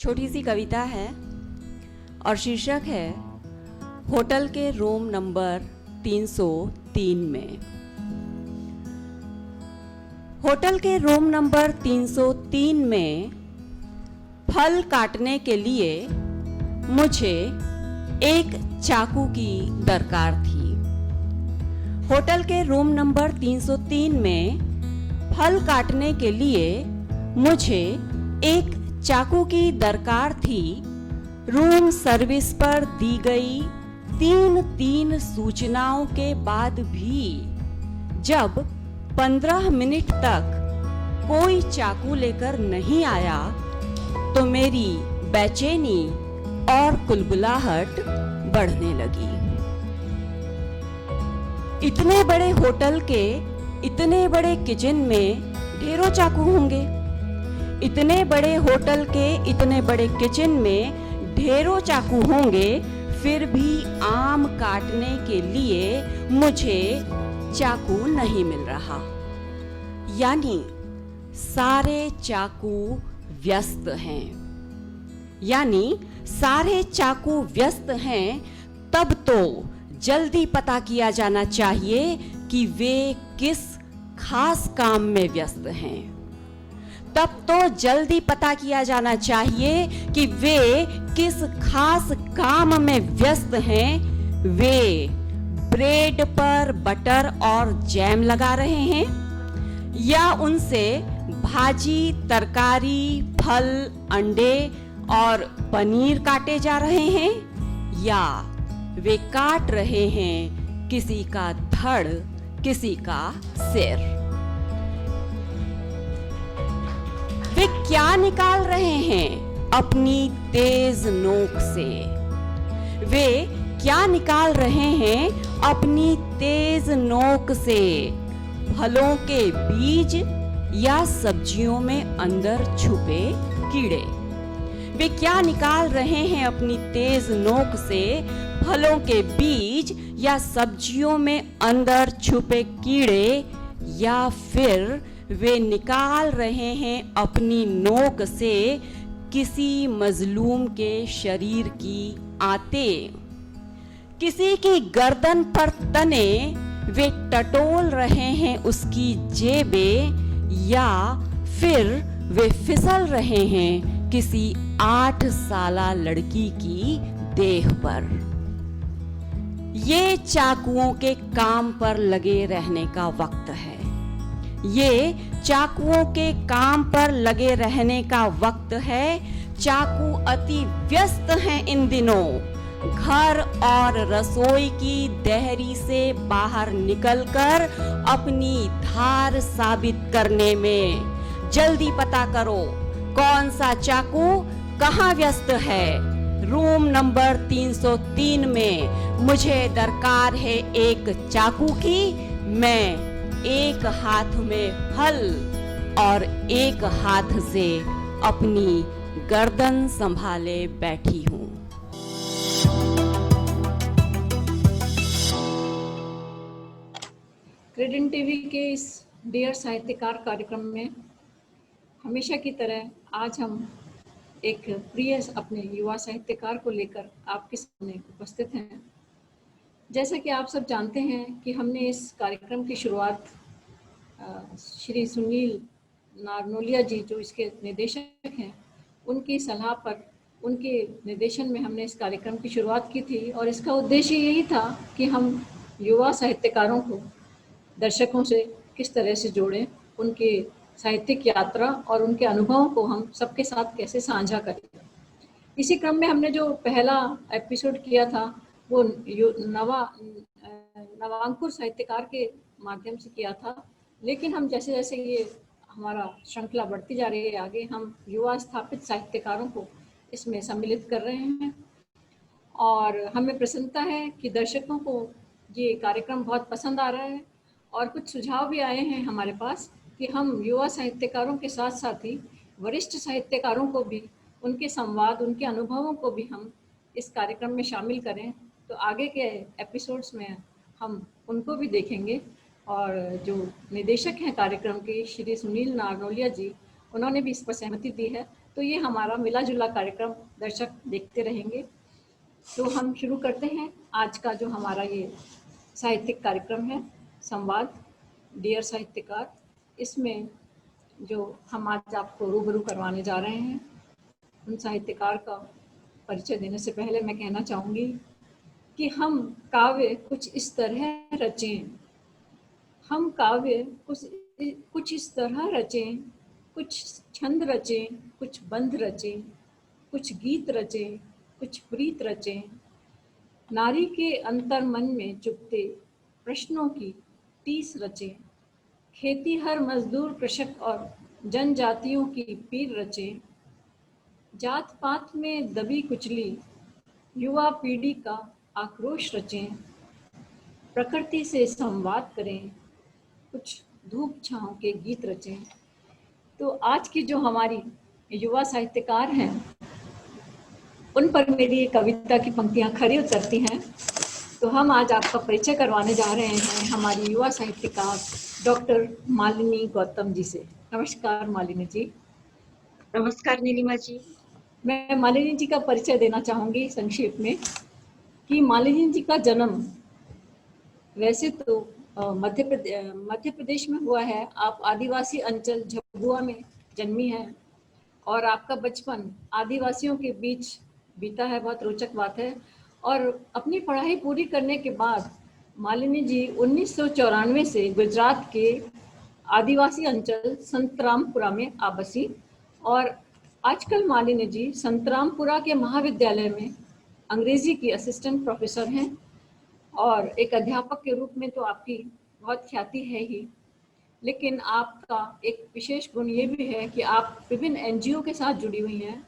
छोटी सी कविता है और शीर्षक है होटल के रूम नंबर 303 में। होटल के रूम नंबर 303 में फल काटने के लिए मुझे एक चाकू की दरकार थी। होटल के रूम नंबर 303 में फल काटने के लिए मुझे एक चाकू की दरकार थी। रूम सर्विस पर दी गई तीन सूचनाओं के बाद भी जब 15 मिनट तक कोई चाकू लेकर नहीं आया तो मेरी बेचैनी और कुलबुलाहट बढ़ने लगी। इतने बड़े होटल के इतने बड़े किचन में ढेरों चाकू होंगे। इतने बड़े होटल के इतने बड़े किचन में ढेरों चाकू होंगे, फिर भी आम काटने के लिए मुझे चाकू नहीं मिल रहा। यानी सारे चाकू व्यस्त हैं। यानी सारे चाकू व्यस्त हैं। तब तो जल्दी पता किया जाना चाहिए कि वे किस खास काम में व्यस्त हैं। तब तो जल्दी पता किया जाना चाहिए कि वे किस खास काम में व्यस्त हैं। वे ब्रेड पर बटर और जैम लगा रहे हैं, या उनसे भाजी, तरकारी, फल, अंडे और पनीर काटे जा रहे हैं, या वे काट रहे हैं किसी का धड़, किसी का सिर। वे क्या निकाल रहे हैं अपनी तेज नोक से? वे क्या निकाल रहे हैं अपनी तेज नोक से? फलों के बीज या सब्जियों में अंदर छुपे कीड़े? वे क्या निकाल रहे हैं अपनी तेज नोक से? फलों के बीज या सब्जियों में अंदर छुपे कीड़े? या फिर वे निकाल रहे हैं अपनी नोक से किसी मजलूम के शरीर की आंतें? किसी की गर्दन पर तने वे टटोल रहे हैं उसकी जेबें, या फिर वे फिसल रहे हैं किसी 8 साला लड़की की देह पर? ये चाकुओं के काम पर लगे रहने का वक्त है। ये चाकुओं के काम पर लगे रहने का वक्त है। चाकू अति व्यस्त हैं इन दिनों। घर और रसोई की देहरी से बाहर निकलकर अपनी धार साबित करने में। जल्दी पता करो कौन सा चाकू कहाँ व्यस्त है। रूम नंबर 303 में मुझे दरकार है एक चाकू की। मैं एक हाथ में फल और एक हाथ से अपनी गर्दन संभाले बैठी हूँ। क्रेडेंट टीवी के इस डियर साहित्यकार कार्यक्रम में हमेशा की तरह आज हम एक प्रिय अपने युवा साहित्यकार को लेकर आपके सामने उपस्थित हैं। जैसा कि आप सब जानते हैं कि हमने इस कार्यक्रम की शुरुआत श्री सुनील नारनोलिया जी, जो इसके निदेशक हैं, उनकी सलाह पर, उनके निर्देशन में हमने इस कार्यक्रम की शुरुआत की थी। और इसका उद्देश्य यही था कि हम युवा साहित्यकारों को दर्शकों से किस तरह से जोड़ें, उनके साहित्यिक यात्रा और उनके अनुभवों को हम सबके साथ कैसे साझा करें। इसी क्रम में हमने जो पहला एपिसोड किया था वो नवांकुर साहित्यकार के माध्यम से किया था। लेकिन हम जैसे जैसे ये हमारा श्रृंखला बढ़ती जा रही है आगे, हम युवा स्थापित साहित्यकारों को इसमें सम्मिलित कर रहे हैं। और हमें प्रसन्नता है कि दर्शकों को ये कार्यक्रम बहुत पसंद आ रहा है। और कुछ सुझाव भी आए हैं हमारे पास कि हम युवा साहित्यकारों के साथ साथ ही वरिष्ठ साहित्यकारों को भी, उनके संवाद, उनके अनुभवों को भी हम इस कार्यक्रम में शामिल करें। तो आगे के एपिसोड्स में हम उनको भी देखेंगे। और जो निदेशक हैं कार्यक्रम के श्री सुनील नारनोलिया जी, उन्होंने भी इस पर सहमति दी है। तो ये हमारा मिला जुला कार्यक्रम दर्शक देखते रहेंगे। तो हम शुरू करते हैं आज का जो हमारा ये साहित्यिक कार्यक्रम है, संवाद डियर साहित्यकार। इसमें जो हम आज आपको रूबरू करवाने जा रहे हैं, उन साहित्यकार का परिचय देने से पहले मैं कहना चाहूँगी कि हम काव्य कुछ इस तरह रचें, हम काव्य कुछ इस तरह रचें, कुछ छंद रचें, कुछ बंध रचें, कुछ गीत रचें, कुछ प्रीत रचें, नारी के अंतर मन में चुभते प्रश्नों की टीस रचें, खेती हर मजदूर कृषक और जनजातियों की पीर रचें, जात पात में दबी कुचली युवा पीढ़ी का आक्रोश रचें, प्रकृति से संवाद करें, कुछ धूप छांव के गीत रचें। तो आज की जो हमारी युवा साहित्यकार हैं, उन पर मेरी ये कविता की पंक्तियां खरी उतरती हैं। तो हम आज आपका परिचय करवाने जा रहे हैं हमारी युवा साहित्यकार डॉक्टर मालिनी गौतम जी से। नमस्कार मालिनी जी। नमस्कार नीलिमा जी। मैं मालिनी जी का परिचय देना चाहूँगी संक्षेप में कि मालिनी जी का जन्म वैसे तो मध्य प्रदेश में हुआ है। आप आदिवासी अंचल झबुआ में जन्मी हैं और आपका बचपन आदिवासियों के बीच बीता है, बहुत रोचक बात है। और अपनी पढ़ाई पूरी करने के बाद मालिनी जी 1994 से गुजरात के आदिवासी अंचल संतरामपुरा में आ बसी और आजकल मालिनी जी संतरामपुरा के महाविद्यालय में अंग्रेजी की असिस्टेंट प्रोफेसर हैं और एक अध्यापक के रूप में तो आपकी बहुत ख्याति है ही, लेकिन आपका एक विशेष गुण ये भी है कि आप विभिन्न एनजीओ के साथ जुड़ी हुई हैं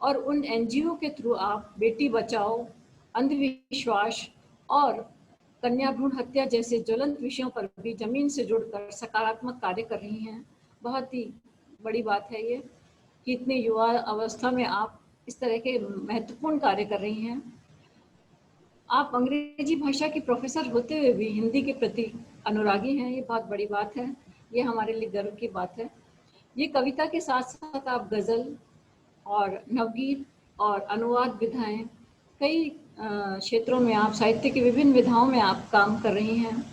और उन एनजीओ के थ्रू आप बेटी बचाओ, अंधविश्वास और कन्या भ्रूण हत्या जैसे ज्वलंत विषयों पर भी जमीन से जुड़कर सकारात्मक कार्य कर रही हैं। बहुत ही बड़ी बात है ये कि इतने युवा अवस्था में आप इस तरह के महत्वपूर्ण कार्य कर रही हैं। आप अंग्रेजी भाषा की प्रोफेसर होते हुए भी हिंदी के प्रति अनुरागी हैं, ये बहुत बड़ी बात है, ये हमारे लिए गर्व की बात है। ये कविता के साथ साथ आप गज़ल और नवगीत और अनुवाद विधाएं, कई क्षेत्रों में आप साहित्य की विभिन्न विधाओं में आप काम कर रही हैं।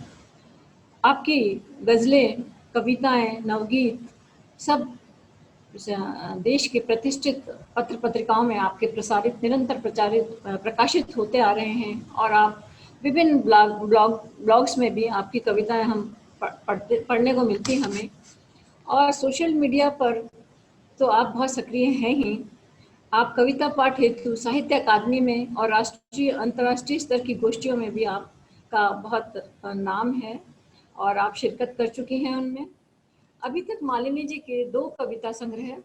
आपकी गज़लें, कविताएं, नवगीत सब देश के प्रतिष्ठित पत्र पत्रिकाओं में आपके निरंतर प्रकाशित होते आ रहे हैं और आप विभिन्न ब्लॉग्स में भी आपकी कविताएं हम पढ़ने को मिलती हमें। और सोशल मीडिया पर तो आप बहुत सक्रिय हैं ही। आप कविता पाठ हेतु साहित्य अकादमी में और राष्ट्रीय अंतर्राष्ट्रीय स्तर की गोष्ठियों में भी आपका बहुत नाम है और आप शिरकत कर चुकी हैं उनमें। अभी तक मालिनी जी के 2 कविता संग्रह,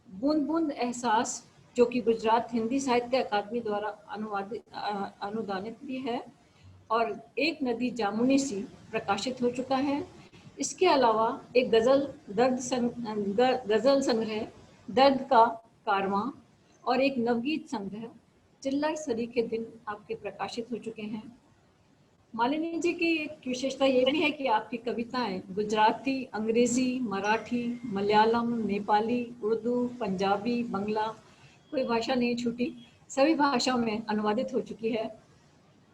बूंद बूंद एहसास जो कि गुजरात हिंदी साहित्य अकादमी द्वारा अनुदानित भी है, और एक नदी जामुनी सी प्रकाशित हो चुका है। इसके अलावा एक गज़ल संग्रह दर्द का कारवां और एक नवगीत संग्रह चिल्लाई सरी के दिन आपके प्रकाशित हो चुके हैं। मालिनी जी की एक विशेषता ये भी है कि आपकी कविताएं गुजराती, अंग्रेजी, मराठी, मलयालम, नेपाली, उर्दू, पंजाबी, बंगला, कोई भाषा नहीं छूटी, सभी भाषाओं में अनुवादित हो चुकी है।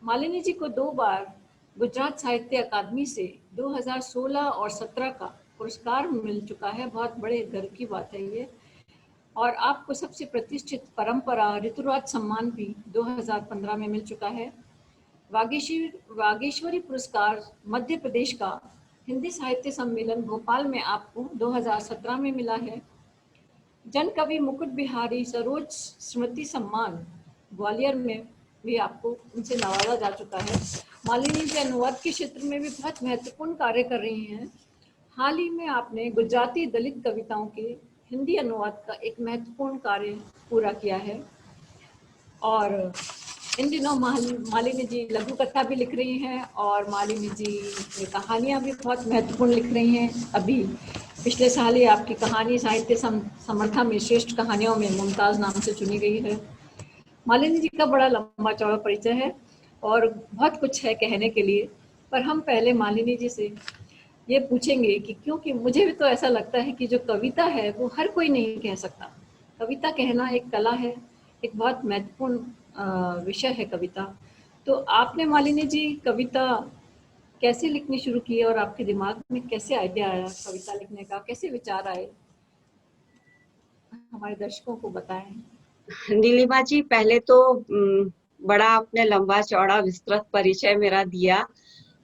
मालिनी जी को 2 बार गुजरात साहित्य अकादमी से 2016 और 17 का पुरस्कार मिल चुका है, बहुत बड़े गर्व की बात है ये। और आपको सबसे प्रतिष्ठित परंपरा ऋतुराज सम्मान भी 2015 में मिल चुका है। वागीश्वरी पुरस्कार मध्य प्रदेश का हिंदी साहित्य सम्मेलन भोपाल में आपको 2017 में मिला है। जन कवि मुकुट बिहारी सरोज स्मृति सम्मान ग्वालियर में भी आपको उनसे नवाजा जा चुका है। मालिनी जी अनुवाद के क्षेत्र में भी बहुत महत्वपूर्ण कार्य कर रही हैं। हाल ही में आपने गुजराती दलित कविताओं के हिंदी अनुवाद का एक महत्वपूर्ण कार्य पूरा किया है और इन दिनों मालिनी जी लघु कथा भी लिख रही हैं और मालिनी जी कहानियाँ भी बहुत महत्वपूर्ण लिख रही हैं। अभी पिछले साल ही आपकी कहानी साहित्य समर्था में श्रेष्ठ कहानियों में मुमताज़ नाम से चुनी गई है। मालिनी जी का बड़ा लंबा चौड़ा परिचय है और बहुत कुछ है कहने के लिए, पर हम पहले मालिनी जी से ये पूछेंगे कि क्योंकि मुझे भी तो ऐसा लगता है कि जो कविता है वो हर कोई नहीं कह सकता, कविता कहना एक कला है, एक बहुत महत्वपूर्ण विषय है कविता। तो आपने मालिनी जी कविता कैसे लिखनी शुरू की और आपके दिमाग में कैसे आइडिया आया कविता लिखने का, कैसे विचार आए? हमारे दर्शकों को बताएं। नीलिमा जी, पहले तो बड़ा आपने लंबा चौड़ा विस्तृत परिचय मेरा दिया।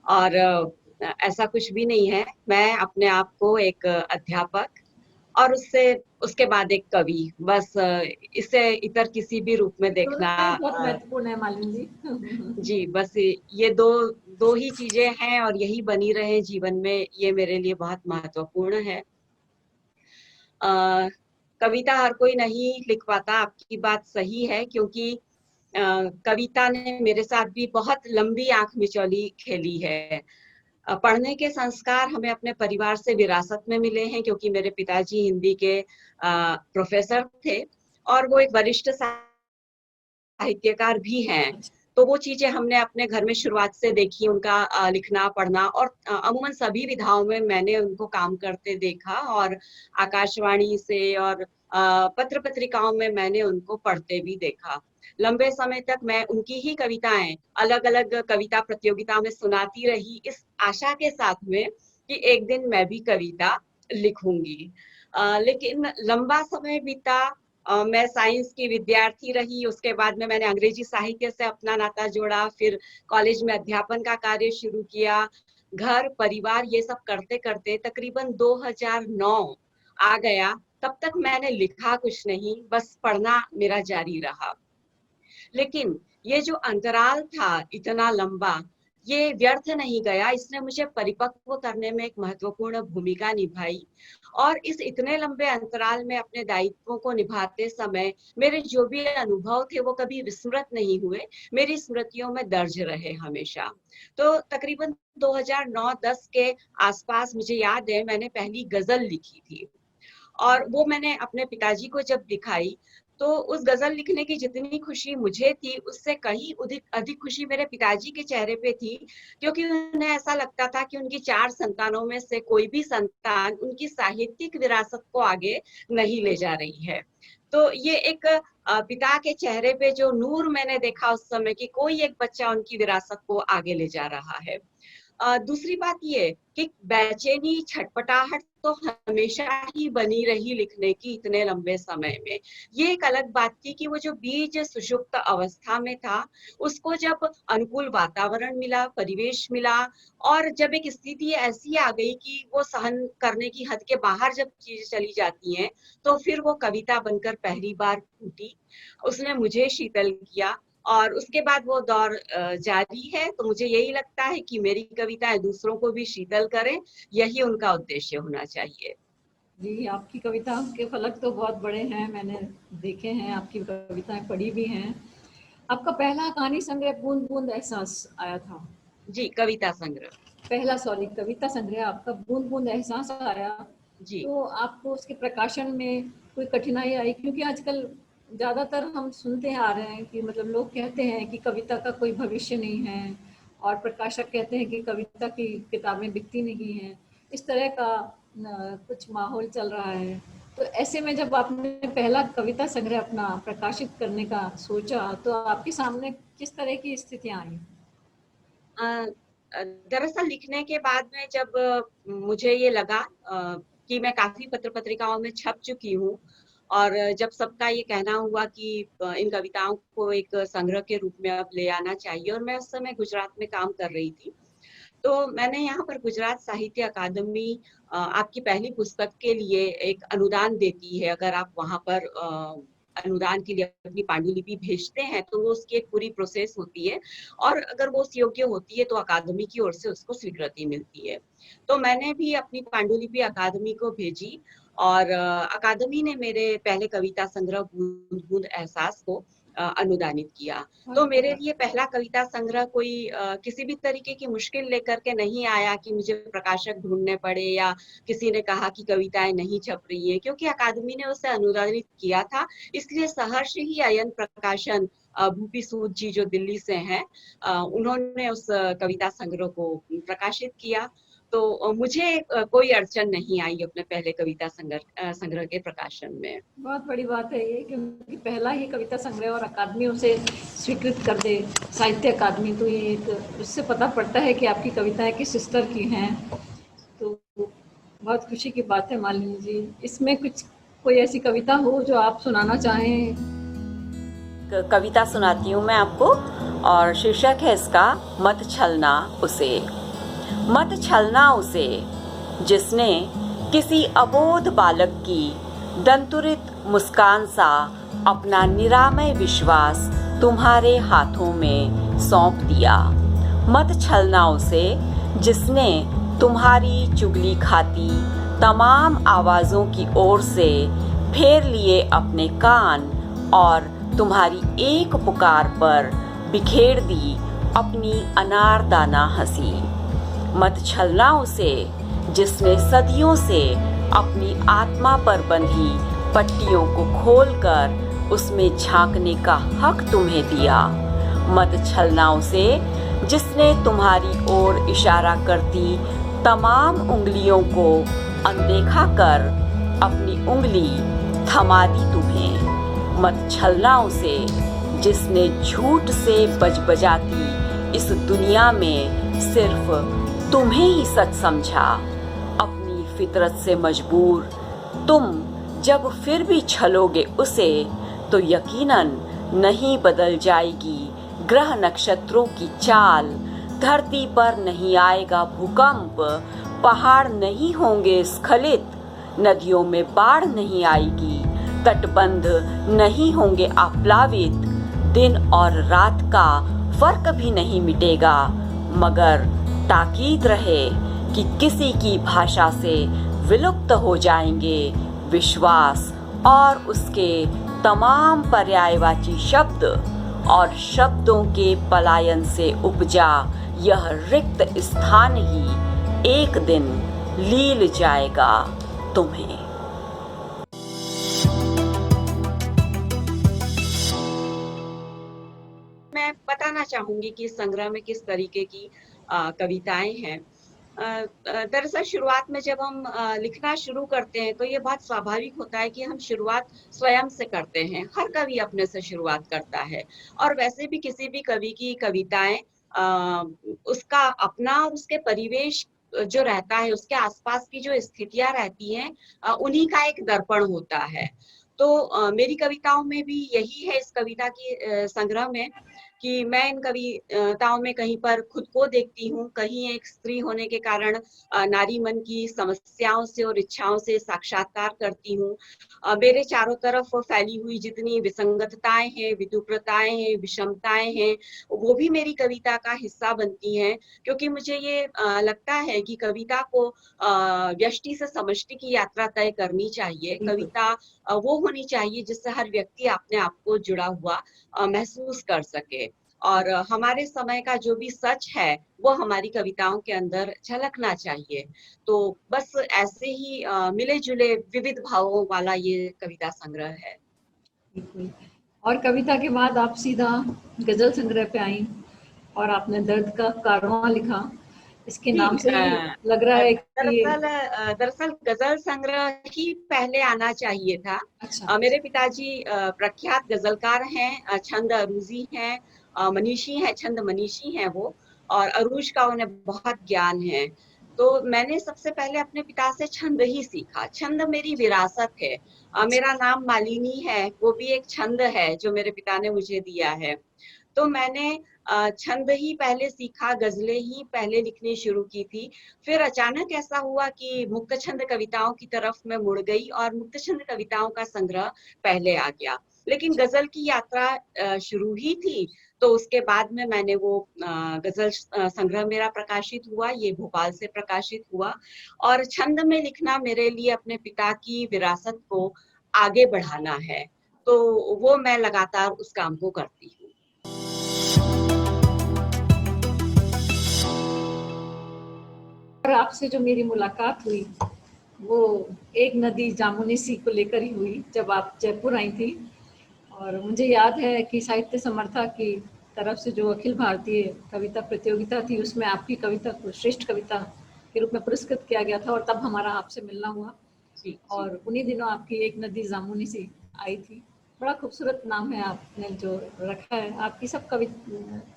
और ऐसा कुछ भी नहीं है। मैं अपने आप को एक अध्यापक और उससे उसके बाद एक कवि, बस इसे इतर किसी भी रूप में देखना। दोनों ही बहुत महत्वपूर्ण है मालिनी जी। जी, बस ये दो दो ही चीजें हैं और यही बनी रहे जीवन में, ये मेरे लिए बहुत महत्वपूर्ण है। अ, कविता हर कोई नहीं लिख पाता, आपकी बात सही है, क्योंकि कविता ने मेरे साथ भी बहुत लंबी आंख मिचौली खेली है। पढ़ने के संस्कार हमें अपने परिवार से विरासत में मिले हैं, क्योंकि मेरे पिताजी हिंदी के प्रोफेसर थे और वो एक वरिष्ठ साहित्यकार भी हैं। तो वो चीजें हमने अपने घर में शुरुआत से देखी, उनका लिखना पढ़ना, और अमूमन सभी विधाओं में मैंने उनको काम करते देखा, और आकाशवाणी से और पत्र पत्रिकाओं में मैंने उनको पढ़ते भी देखा। लंबे समय तक मैं उनकी ही कविताएं अलग अलग कविता प्रतियोगिताओं में सुनाती रही, इस आशा के साथ में कि एक दिन मैं भी कविता लिखूंगी। लेकिन लंबा समय बीता, मैं साइंस की विद्यार्थी रही, उसके बाद में मैंने अंग्रेजी साहित्य से अपना नाता जोड़ा, फिर कॉलेज में अध्यापन का कार्य शुरू किया। घर परिवार ये सब करते करते तकरीबन 2009 आ गया। तब तक मैंने लिखा कुछ नहीं, बस पढ़ना मेरा जारी रहा। लेकिन ये जो अंतराल था इतना लंबा, ये व्यर्थ नहीं गया, इसने मुझे परिपक्व करने में एक महत्वपूर्ण भूमिका निभाई। और इस इतने लंबे अंतराल में अपने दायित्वों को निभाते समय मेरे जो भी अनुभव थे वो कभी विस्मृत नहीं हुए, मेरी स्मृतियों में दर्ज रहे हमेशा। तो तकरीबन 2009-10 के आसपास मुझे याद है मैंने पहली गजल लिखी थी, और वो मैंने अपने पिताजी को जब दिखाई, तो उस गजल लिखने की जितनी खुशी मुझे थी, उससे कहीं अधिक अधिक खुशी मेरे पिताजी के चेहरे पे थी, क्योंकि उन्हें ऐसा लगता था कि उनकी 4 संतानों में से कोई भी संतान उनकी साहित्यिक विरासत को आगे नहीं ले जा रही है। तो ये एक पिता के चेहरे पे जो नूर मैंने देखा उस समय कि कोई एक बच्चा उनकी विरासत को आगे ले जा रहा है। दूसरी बात ये कि बेचैनी, छटपटाहट तो हमेशा ही बनी रही लिखने की इतने लंबे समय में। ये एक अलग बात थी कि वो जो बीज सुषुप्त अवस्था में था, उसको जब अनुकूल वातावरण मिला, परिवेश मिला, और जब एक स्थिति ऐसी आ गई कि वो सहन करने की हद के बाहर जब चीजें चली जाती हैं, तो फिर वो कविता बनकर पहली बार फूटी। उसने मुझे शीतल किया, और उसके बाद वो दौर जारी है। तो मुझे यही लगता है कि मेरी कविताएं दूसरों को भी शीतल करें, यही उनका उद्देश्य होना चाहिए। जी, आपकी कविता के फलक तो बहुत बड़े हैं, मैंने देखे हैं, आपकी कविताएं पढ़ी भी हैं। आपका पहला कहानी संग्रह बूंद बूंद एहसास आया था। जी, कविता संग्रह। कविता संग्रह आपका बूंद बूंद एहसास आया। जी। तो आपको उसके प्रकाशन में कोई कठिनाई आई? क्योंकि आजकल ज़्यादातर हम सुनते आ रहे हैं कि मतलब लोग कहते हैं कि कविता का कोई भविष्य नहीं है, और प्रकाशक कहते हैं कि कविता की किताबें बिकती नहीं हैं। इस तरह का कुछ माहौल चल रहा है। तो ऐसे में जब आपने पहला कविता संग्रह अपना प्रकाशित करने का सोचा, तो आपके सामने किस तरह की स्थितियाँ आई? दरअसल लिखने के बाद में जब मुझे ये लगा कि मैं काफी पत्र पत्रिकाओं में छप चुकी हूँ, और जब सबका ये कहना हुआ कि इन कविताओं को एक संग्रह के रूप में अब ले आना चाहिए, और मैं उस समय गुजरात में काम कर रही थी, तो मैंने यहाँ पर गुजरात साहित्य अकादमी आपकी पहली पुस्तक के लिए एक अनुदान देती है। अगर आप वहाँ पर अनुदान के लिए अपनी पांडुलिपि भेजते हैं, तो वो उसकी एक पूरी प्रोसेस होती है, और अगर वो उस योग्य होती है तो अकादमी की ओर से उसको स्वीकृति मिलती है। तो मैंने भी अपनी पांडुलिपि अकादमी को भेजी, और अकादमी ने मेरे पहले कविता संग्रह बूंद बूंद एहसास को अनुदानित किया। तो मेरे लिए पहला कविता संग्रह कोई किसी भी तरीके की मुश्किल लेकर के नहीं आया कि मुझे प्रकाशक ढूंढने पड़े, या किसी ने कहा कि कविताएं नहीं छप रही है, क्योंकि अकादमी ने उसे अनुदानित किया था। इसलिए सहर्ष ही अयन प्रकाशन, भूपी सूद जी जो दिल्ली से हैं, उन्होंने उस कविता संग्रह को प्रकाशित किया। तो मुझे कोई अड़चन नहीं आई अपने पहले कविता संग्रह के प्रकाशन में। बहुत बड़ी बात है ये, क्योंकि पहला ही कविता संग्रह और अकादमी उसे स्वीकृत कर दे, साहित्य अकादमी, तो ये एक उससे पता पड़ता है कि आपकी कविताएं किस स्तर की हैं। तो बहुत खुशी की बात है मालिनी जी। इसमें कुछ कोई ऐसी कविता हो जो आप सुनाना चाहें? कविता सुनाती हूँ मैं आपको, और शीर्षक है इसका मत छलना उसे। मत छलना उसे जिसने किसी अबोध बालक की दंतुरित मुस्कान सा अपना निरामय विश्वास तुम्हारे हाथों में सौंप दिया। मत छलना उसे जिसने तुम्हारी चुगली खाती तमाम आवाज़ों की ओर से फेर लिए अपने कान और तुम्हारी एक पुकार पर बिखेर दी अपनी अनारदाना हंसी। मत छलना उसे जिसने सदियों से अपनी आत्मा पर बंधी पट्टियों को खोलकर उसमें झांकने का हक तुम्हें दिया। मत छलना उसे जिसने तुम्हारी ओर इशारा करती तमाम उंगलियों को अनदेखा कर अपनी उंगली थमा दी तुम्हें। मत छलना उसे जिसने झूठ से बजबजाती इस दुनिया में सिर्फ तुम्हें ही सच समझा। अपनी फितरत से मजबूर तुम जब फिर भी छलोगे उसे, तो यकीनन नहीं बदल जाएगी ग्रह नक्षत्रों की चाल। धरती पर नहीं आएगा भूकंप, पहाड़ नहीं होंगे स्खलित, नदियों में बाढ़ नहीं आएगी, तटबंध नहीं होंगे आप्लावित, दिन और रात का फर्क भी नहीं मिटेगा। मगर ताकीद रहे कि किसी की भाषा से विलुप्त हो जाएंगे विश्वास और उसके तमाम पर्यायवाची शब्द, और शब्दों के पलायन से उपजा यह रिक्त स्थान ही एक दिन लील जाएगा तुम्हें। मैं बताना चाहूंगी कि इस संग्रह में किस तरीके की कविताएं हैं। दरअसल शुरुआत में जब हम लिखना शुरू करते हैं तो ये बहुत स्वाभाविक होता है कि हम शुरुआत स्वयं से करते हैं। हर कवि अपने से शुरुआत करता है, और वैसे भी किसी भी कवि की कविताएं उसका अपना और उसके परिवेश जो रहता है, उसके आसपास की जो स्थितियां रहती हैं, उन्हीं का एक दर्पण होता है। तो मेरी कविताओं में भी यही है, इस कविता की संग्रह में, कि मैं इन कविताओं में कहीं पर खुद को देखती हूँ, कहीं एक स्त्री होने के कारण नारी मन की समस्याओं से और इच्छाओं से साक्षात्कार करती हूँ। मेरे चारों तरफ फैली हुई जितनी विसंगतताएं हैं, विद्रूपताएं हैं, विषमताएं हैं, वो भी मेरी कविता का हिस्सा बनती हैं। क्योंकि मुझे ये लगता है कि कविता को व्यष्टि से समष्टि की यात्रा तय करनी चाहिए। कविता वो होनी चाहिए जिससे हर व्यक्ति अपने आप को जुड़ा हुआ महसूस कर सके, और हमारे समय का जो भी सच है वो हमारी कविताओं के अंदर झलकना चाहिए। तो बस ऐसे ही मिले जुले विविध भावों वाला ये कविता संग्रह है। बिल्कुल। और कविता के बाद आप सीधा गजल संग्रह पे आई और आपने दर्द का कारवां लिखा। इसके नाम से ही लग रहा है कि दरअसल गजल संग्रह ही पहले आना चाहिए था। अच्छा। मेरे पिताजी प्रख्यात गजलकार हैं, छंद अरूजी हैं, मनीषी हैं, छंद मनीषी हैं वो, और अरूज का उन्हें बहुत ज्ञान है। तो मैंने सबसे पहले अपने पिता से छंद ही सीखा। छंद मेरी विरासत है। मेरा नाम मालिनी है, वो भी एक छंद है जो मेरे पिता ने मुझे दिया है। तो मैंने छंद ही पहले सीखा, गजलें ही पहले लिखनी शुरू की थी। फिर अचानक ऐसा हुआ कि मुक्त छंद कविताओं की तरफ मैं मुड़ गई और मुक्त छंद कविताओं का संग्रह पहले आ गया। लेकिन गजल की यात्रा शुरू ही थी, तो उसके बाद में मैंने वो गजल संग्रह मेरा प्रकाशित हुआ, ये भोपाल से प्रकाशित हुआ। और छंद में लिखना मेरे लिए अपने पिता की विरासत को आगे बढ़ाना है, तो वो मैं लगातार उस काम को करती हूँ। और आपसे जो मेरी मुलाकात हुई वो एक नदी जामुनी सी को लेकर ही हुई, जब आप जयपुर आई थी। और मुझे याद है कि साहित्य समर्था की तरफ से जो अखिल भारतीय कविता प्रतियोगिता थी, उसमें आपकी कविता को श्रेष्ठ कविता के रूप में पुरस्कृत किया गया था और तब हमारा आपसे मिलना हुआ। जी, जी। और उन्हीं दिनों आपकी एक नदी जामुनी सी आई थी। बड़ा खूबसूरत नाम है आपने जो रखा है, आपकी सब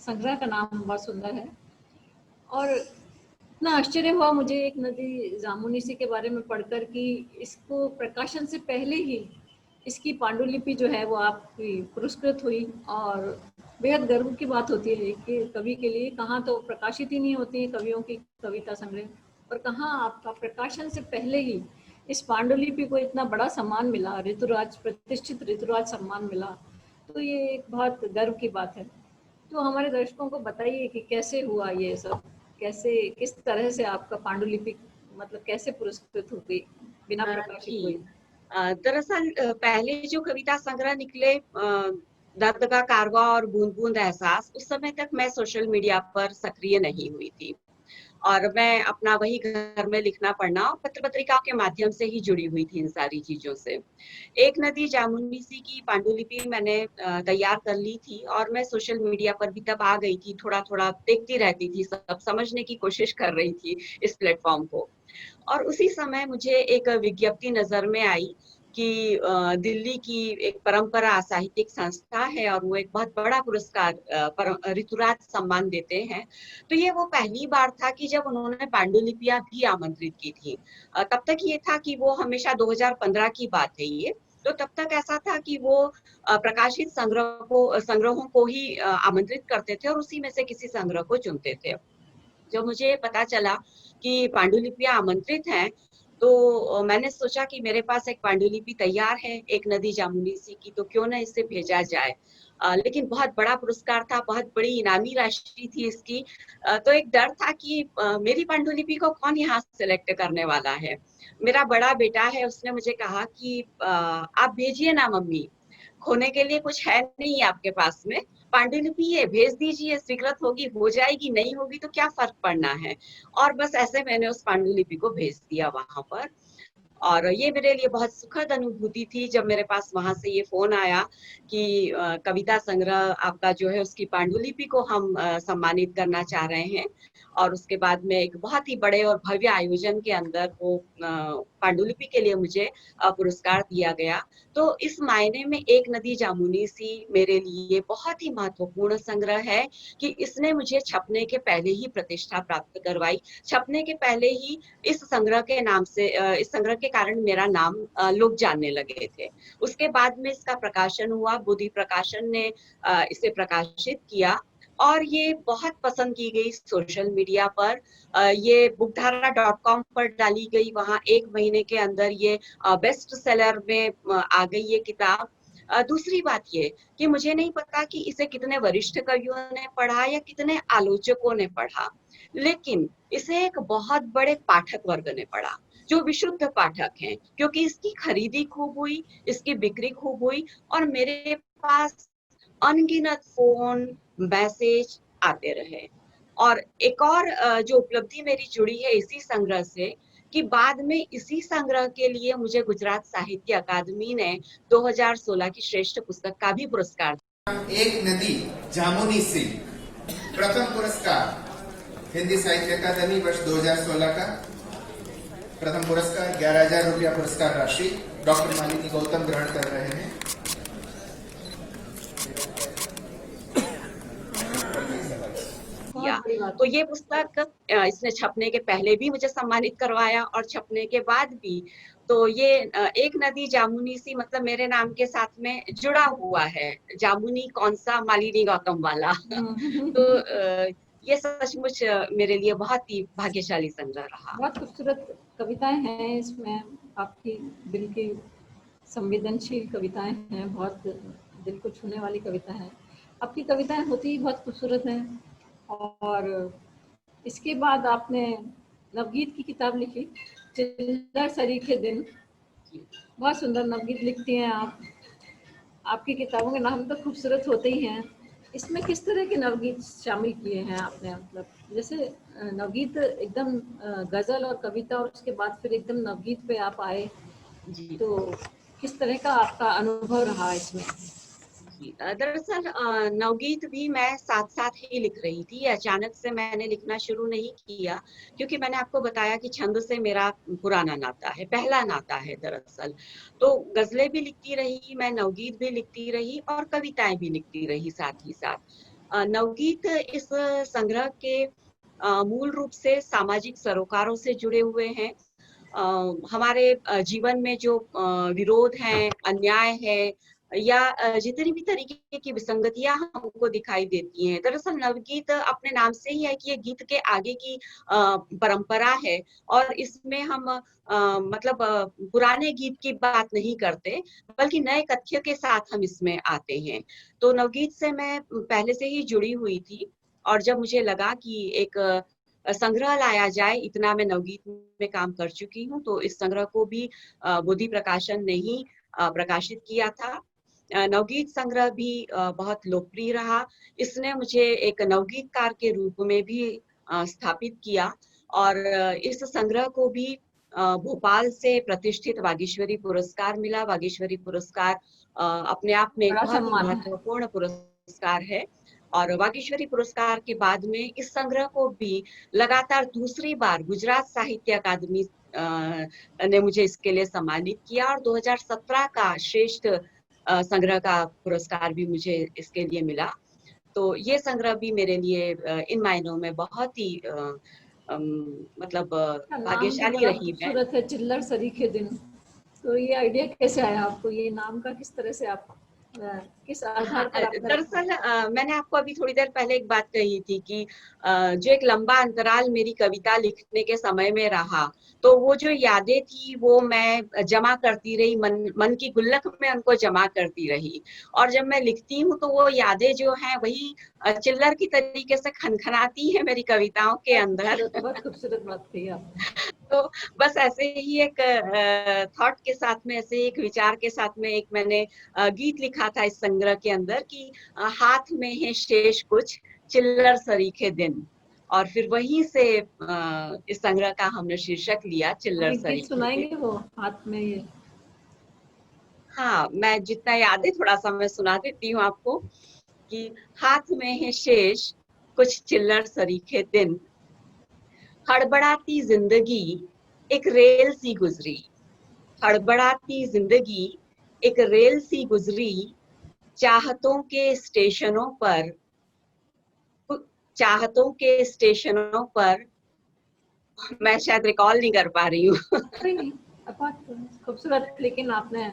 संग्रह का नाम बहुत सुंदर है। और इतना आश्चर्य हुआ मुझे एक नदी जामुनी सी के बारे में पढ़कर कि इसको प्रकाशन से पहले ही इसकी पांडुलिपि जो है वो आपकी पुरस्कृत हुई। और बेहद गर्व की बात होती है कि कवि के लिए कहाँ तो प्रकाशित ही नहीं होती है कवियों की कविता संग्रह, और कहाँ आपका प्रकाशन से पहले ही इस पांडुलिपि को इतना बड़ा सम्मान मिला, ऋतुराज, प्रतिष्ठित ऋतुराज सम्मान मिला। तो ये एक बहुत गर्व की बात है। तो हमारे दर्शकों को बताइए कि कैसे हुआ ये सब, कैसे किस तरह से आपका पांडुलिपि मतलब कैसे पुरस्कृत हो गई, बिना प्रकाशित हुई? दरअसल पहले जो कविता संग्रह निकले, दर्द का कारवा और बूंद बूंद एहसास, उस समय तक मैं सोशल मीडिया पर सक्रिय नहीं हुई थी और मैं अपना वही घर में लिखना पढ़ना और पत्र पत्रिकाओं के माध्यम से ही जुड़ी हुई थी इन सारी चीजों से। एक नदी जामुनी सी की पांडुलिपि मैंने तैयार कर ली थी और मैं सोशल मीडिया पर भी तब आ गई थी, थोड़ा थोड़ा देखती रहती थी, सब समझने की कोशिश कर रही थी इस प्लेटफॉर्म को। और उसी समय मुझे एक विज्ञप्ति नजर में आई कि दिल्ली की एक परंपरा साहित्यिक संस्था है और वो एक बहुत बड़ा पुरस्कार ऋतुराज सम्मान देते हैं। तो ये वो पहली बार था कि जब उन्होंने पांडुलिपियां भी आमंत्रित की थी। तब तक ये था कि वो हमेशा 2015 की बात है ये। तो तब तक ऐसा था कि वो प्रकाशित संग्रहों को ही आमंत्रित करते थे और उसी में से किसी संग्रह को चुनते थे। जब मुझे पता चला कि पांडुलिपियां आमंत्रित हैं, तो मैंने सोचा कि मेरे पास एक पांडुलिपि तैयार है, एक नदी जामुनी सी की, तो क्यों ना इसे भेजा जाए। लेकिन बहुत बड़ा पुरस्कार था, बहुत बड़ी इनामी राशि थी इसकी। तो एक डर था कि मेरी पांडुलिपि को कौन यहाँ सेलेक्ट करने वाला है। मेरा बड़ा बेटा है, उसने मुझे कहा कि आप भेजिए ना मम्मी, खोने के लिए कुछ है नहीं आपके पास में, पांडुलिपि है, भेज दीजिए, स्वीकृत होगी हो जाएगी, नहीं होगी तो क्या फर्क पड़ना है। और बस ऐसे मैंने उस पांडुलिपि को भेज दिया वहां पर। और ये मेरे लिए बहुत सुखद अनुभूति थी जब मेरे पास वहां से ये फोन आया कि कविता संग्रह आपका जो है उसकी पांडुलिपि को हम सम्मानित करना चाह रहे हैं। और उसके बाद में एक बहुत ही बड़े और भव्य आयोजन के अंदर वो पांडुलिपि के लिए मुझे पुरस्कार दिया गया। तो इस मायने में एक नदी जामुनी सी मेरे लिए बहुत ही महत्वपूर्ण संग्रह है कि इसने मुझे छपने के पहले ही प्रतिष्ठा प्राप्त करवाई। छपने के पहले ही इस संग्रह के नाम से इस संग्रह के कारण मेरा नाम लोग जानने लगे थे। उसके बाद में इसका प्रकाशन हुआ, बुद्धि प्रकाशन ने इसे प्रकाशित किया और ये बहुत पसंद की गई सोशल मीडिया पर। ये bookdhara.com पर डाली गई, वहां 1 महीने के अंदर ये बेस्ट सेलर में आ गई ये किताब। दूसरी बात ये कि मुझे नहीं पता कि इसे कितने वरिष्ठ कवियों ने पढ़ा या कितने आलोचकों ने पढ़ा, लेकिन इसे एक बहुत बड़े पाठक वर्ग ने पढ़ा, जो विशुद्ध पाठक हैं, क्योंकि इसकी खरीदी खूब हुई, इसकी बिक्री खूब हुई और मेरे पास अनगिनत फोन, मैसेज आते रहे। और एक और जो उपलब्धि मेरी जुड़ी है इसी संग्रह से कि बाद में इसी संग्रह के लिए मुझे गुजरात साहित्य अकादमी ने 2016 की श्रेष्ठ पुस्तक का भी पुरस्कार दिया। एक नदी जामुनी सी प्रथम पुरस्कार हिंदी साहित्य अकादमी वर्ष 2016 का प्रथम पुरस्कार 11,000 रुपया पुरस्कार राशि डॉक्टर मालिनी गौतम ग्रहण कर रहे हैं। तो ये पुस्तक इसने छपने के पहले भी मुझे सम्मानित करवाया और छपने के बाद भी। तो ये एक नदी जामुनी सी मतलब मेरे नाम के साथ में जुड़ा हुआ है। जामुनी कौन सा, मालिनी गौतम वाला। तो ये सचमुच मेरे लिए बहुत ही भाग्यशाली संग्रह रहा। बहुत खूबसूरत कविताएं हैं इसमें, आपकी दिल की संवेदनशील कविताएं हैं, बहुत दिल को छूने वाली कविता है। आपकी कविताएं होती ही बहुत खूबसूरत हैं। और इसके बाद आपने नवगीत की किताब लिखी, चिल्लर सरीखे दिन। बहुत सुंदर नवगीत लिखती हैं आप। आपकी किताबों के नाम तो खूबसूरत होते ही हैं। इसमें किस तरह के नवगीत शामिल किए हैं आपने? मतलब जैसे नवगीत एकदम गजल और कविता और उसके बाद फिर एकदम नवगीत पे आप आए, तो किस तरह का आपका अनुभव रहा इसमें? दरअसल नवगीत भी मैं साथ साथ ही लिख रही थी। अचानक से मैंने लिखना शुरू नहीं किया, क्योंकि मैंने आपको बताया कि छंद से मेरा पुराना नाता है, पहला नाता है दरअसल। तो गजलें भी लिखती रही, मैं नवगीत भी लिखती रही और कविताएं भी लिखती रही साथ ही साथ। नवगीत इस संग्रह के मूल रूप से सामाजिक सरोकारों से जुड़े हुए हैं। हमारे जीवन में जो विरोध हैं, अन्याय है, या जितनी भी तरीके की विसंगतियां हमको दिखाई देती हैं। दरअसल नवगीत अपने नाम से ही है कि ये गीत के आगे की परंपरा है, और इसमें हम मतलब पुराने गीत की बात नहीं करते, बल्कि नए तथ्य के साथ हम इसमें आते हैं। तो नवगीत से मैं पहले से ही जुड़ी हुई थी, और जब मुझे लगा कि एक संग्रह लाया जाए, इतना मैं नवगीत में काम कर चुकी हूँ, तो इस संग्रह को भी बुद्धि प्रकाशन ने ही प्रकाशित किया था। नवगीत संग्रह भी बहुत लोकप्रिय रहा। इसने मुझे एक नवगीतकार के रूप में भी स्थापित किया, और इस संग्रह को भी भोपाल से प्रतिष्ठित वागीश्वरी पुरस्कार मिला। वागीश्वरी पुरस्कार अपने आप में एक बड़ा बहुत ही सम्मान है। महत्वपूर्ण पुरस्कार है, और वागीश्वरी पुरस्कार के बाद में इस संग्रह को भी लगातार दूसरी बार गुजरात साहित्य अकादमी ने मुझे इसके लिए सम्मानित किया, और 2017 का श्रेष्ठ संग्रह का पुरस्कार भी मुझे इसके लिए मिला। तो ये संग्रह भी मेरे लिए इन मायनों में बहुत ही मतलब इसका नाम भी भाग्यशाली बड़ा रही मैं। खूबसूरत है, चिल्लर सरीखे दिन। तो ये आइडिया कैसे आया आपको, ये नाम का किस तरह से आप किस हाँ, आधार पर आपने रखा? दरअसल मैंने आपको अभी थोड़ी देर पहले एक बात कही थी कि जो एक लंबा अंतराल मेरी कविता लिखने के समय में रहा, तो वो जो यादें थी वो मैं जमा करती रही, मन की गुल्लक में उनको जमा करती रही, और जब मैं लिखती हूँ तो वो यादें जो हैं वही चिल्लर की तरीके से खनखनाती है मेरी कविताओं के अंदर। बहुत खूबसूरत बात कही आपने। तो बस ऐसे ही एक थॉट के साथ में, ऐसे ही एक विचार के साथ में एक मैंने गीत लिखा था इस संग्रह के अंदर कि हाथ में है शेष कुछ चिल्लर सरीखे दिन, और फिर वहीं से इस संग्रह का हमने शीर्षक लिया, चिल्लर अभी गीत सरीखे दिन। सुनाएंगे वो हाथ में ये? हाँ, मैं जितना याद है थोड़ा सा मैं सुना देती हूँ आपको कि हाथ में है शेष कुछ चिल्लर सरीखे दिन, हड़बड़ाती जिंदगी एक रेल सी गुजरी, हड़बड़ाती जिंदगी एक रेल सी गुजरी, चाहतों के स्टेशनों पर, चाहतों के स्टेशनों पर, मैं शायद रिकॉल नहीं कर पा रही हूँ। कोई नहीं, बहुत खूबसूरत, लेकिन आपने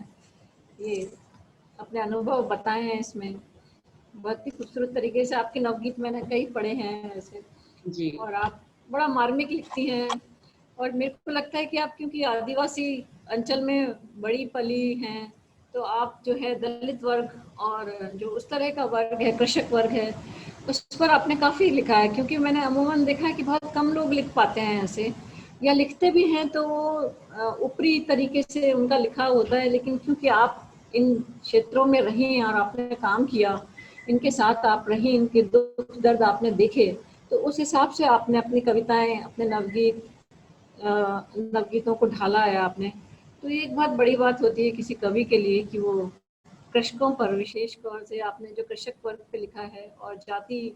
ये अपने अनुभव बताए हैं इसमें बहुत ही खूबसूरत तरीके से। आपके नवगीत मैंने कई पढ़े हैं ऐसे, जी। और आप बड़ा मार्मिक लिखती हैं। और मेरे को लगता है कि आप क्योंकि आदिवासी अंचल में बड़ी पली हैं, तो आप जो है दलित वर्ग और जो उस तरह का वर्ग है, कृषक वर्ग है, उस पर आपने काफ़ी लिखा है। क्योंकि मैंने अमूमन देखा है कि बहुत कम लोग लिख पाते हैं ऐसे, या लिखते भी हैं तो वो ऊपरी तरीके से उनका लिखा होता है। लेकिन क्योंकि आप इन क्षेत्रों में रही और आपने काम किया, इनके साथ आप रही, इनके दुख दर्द आपने देखे, तो उस हिसाब से आपने अपनी कविताएं, अपने नवगीतों को ढाला है आपने। तो ये एक बहुत बड़ी बात होती है किसी कवि के लिए कि वो कृषकों पर, विशेष तौर से आपने जो कृषक वर्ग पे लिखा है, और जाति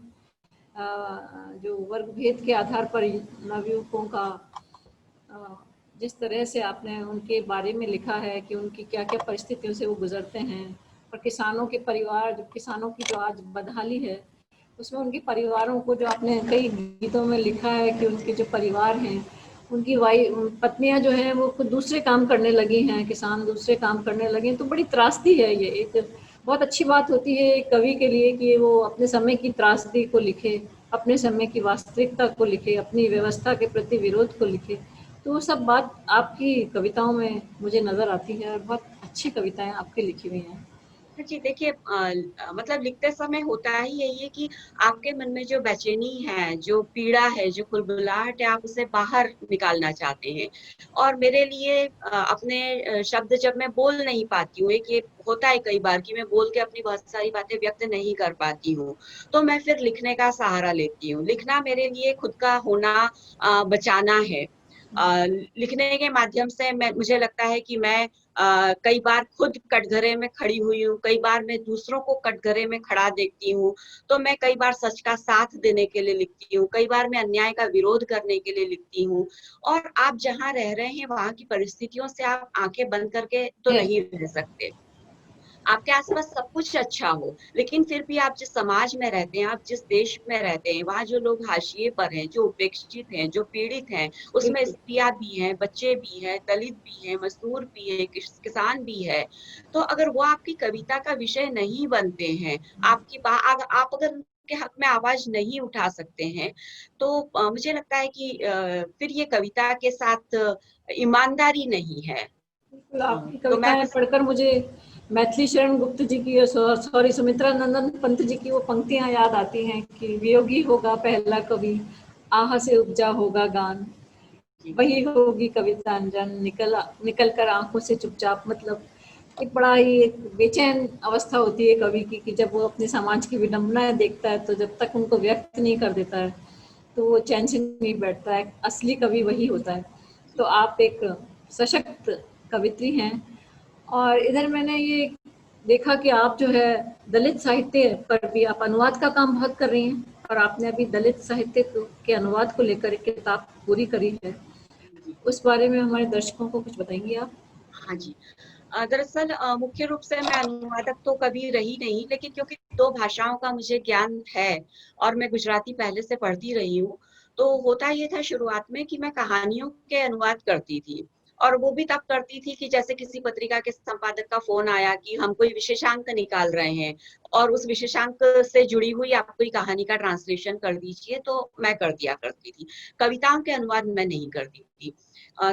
जो वर्ग भेद के आधार पर नवयुवकों का जिस तरह से आपने उनके बारे में लिखा है कि उनकी क्या क्या परिस्थितियों से वो गुजरते हैं, और किसानों के परिवार, जो किसानों की जो आज बदहाली है, उसमें उनके परिवारों को जो आपने कई गीतों में लिखा है कि उनके जो परिवार हैं, उनकी पत्नियां जो हैं वो खुद दूसरे काम करने लगी हैं, किसान दूसरे काम करने लगे हैं। तो बड़ी त्रासदी है ये। एक बहुत अच्छी बात होती है एक कवि के लिए कि वो अपने समय की त्रासदी को लिखे, अपने समय की वास्तविकता को लिखे, अपनी व्यवस्था के प्रति विरोध को लिखे। तो वो सब बात आपकी कविताओं में मुझे नज़र आती है, और बहुत अच्छी कविताएं आपकी लिखी हुई हैं। जी देखिए, मतलब लिखते समय होता ही यही है कि आपके मन में जो बेचैनी है, जो पीड़ा है, जो कुलबुलाहट है, आप उसे बाहर निकालना चाहते हैं। और मेरे लिए अपने शब्द जब मैं बोल नहीं पाती हूँ, एक ये होता है कई बार कि मैं बोल के अपनी बहुत सारी बातें व्यक्त नहीं कर पाती हूँ, तो मैं फिर लिखने का सहारा लेती हूँ। लिखना मेरे लिए खुद का होना बचाना है। लिखने के माध्यम से मुझे लगता है कि मैं कई बार खुद कटघरे में खड़ी हुई हूँ, कई बार मैं दूसरों को कटघरे में खड़ा देखती हूँ, तो मैं कई बार सच का साथ देने के लिए लिखती हूँ, कई बार मैं अन्याय का विरोध करने के लिए लिखती हूँ। और आप जहाँ रह रहे हैं वहाँ की परिस्थितियों से आप आंखें बंद करके तो Yes. नहीं रह सकते। आपके आसपास सब कुछ अच्छा हो, लेकिन फिर भी आप जिस समाज में रहते हैं, आप जिस देश में रहते हैं, वहाँ जो लोग हाशिए पर हैं, जो उपेक्षित हैं, जो पीड़ित हैं, उसमें बिल्कुल। स्त्रियाँ भी हैं, बच्चे भी हैं, दलित भी हैं, मजदूर भी हैं, किसान भी है। तो अगर वो आपकी कविता का विषय नहीं बनते हैं, आप अगर उनके हक में आवाज नहीं उठा सकते हैं, तो मुझे लगता है कि फिर ये कविता के साथ ईमानदारी नहीं है। बिल्कुल, आपकी तो मैं कविताएं बस पढ़कर मुझे मैथिली शरण गुप्त जी की, सॉरी, सुमित्रा नंदन पंत जी की वो पंक्तियां याद आती हैं कि वियोगी होगा पहला कवि, आह से उपजा होगा गान, वही होगी कविता अनजान, निकल कर आंखों से चुपचाप। मतलब एक बड़ा ही एक बेचैन अवस्था होती है कवि की कि जब वो अपने समाज की विडंबनाएं देखता है, तो जब तक उनको व्यक्त नहीं कर देता है तो वो चैन से नहीं बैठता है। असली कवि वही होता है। तो आप एक सशक्त कवित्री हैं। और इधर मैंने ये देखा कि आप जो है दलित साहित्य पर भी आप अनुवाद का काम बहुत कर रही हैं, और आपने अभी दलित साहित्य के अनुवाद को लेकर एक किताब पूरी करी है। उस बारे में हमारे दर्शकों को कुछ बताएंगे आप? हाँ जी। दरअसल मुख्य रूप से मैं अनुवादक तो कभी रही नहीं, लेकिन क्योंकि 2 भाषाओं का मुझे ज्ञान है और मैं गुजराती पहले से पढ़ती रही हूँ, तो होता ये था शुरुआत में कि मैं कहानियों के अनुवाद करती थी। और वो भी तब करती थी कि जैसे किसी पत्रिका के संपादक का फ़ोन आया कि हम कोई विशेषांक निकाल रहे हैं और उस विशेषांक से जुड़ी हुई आप कोई कहानी का ट्रांसलेशन कर दीजिए, तो मैं कर दिया करती थी। कविताओं के अनुवाद मैं नहीं करती थी।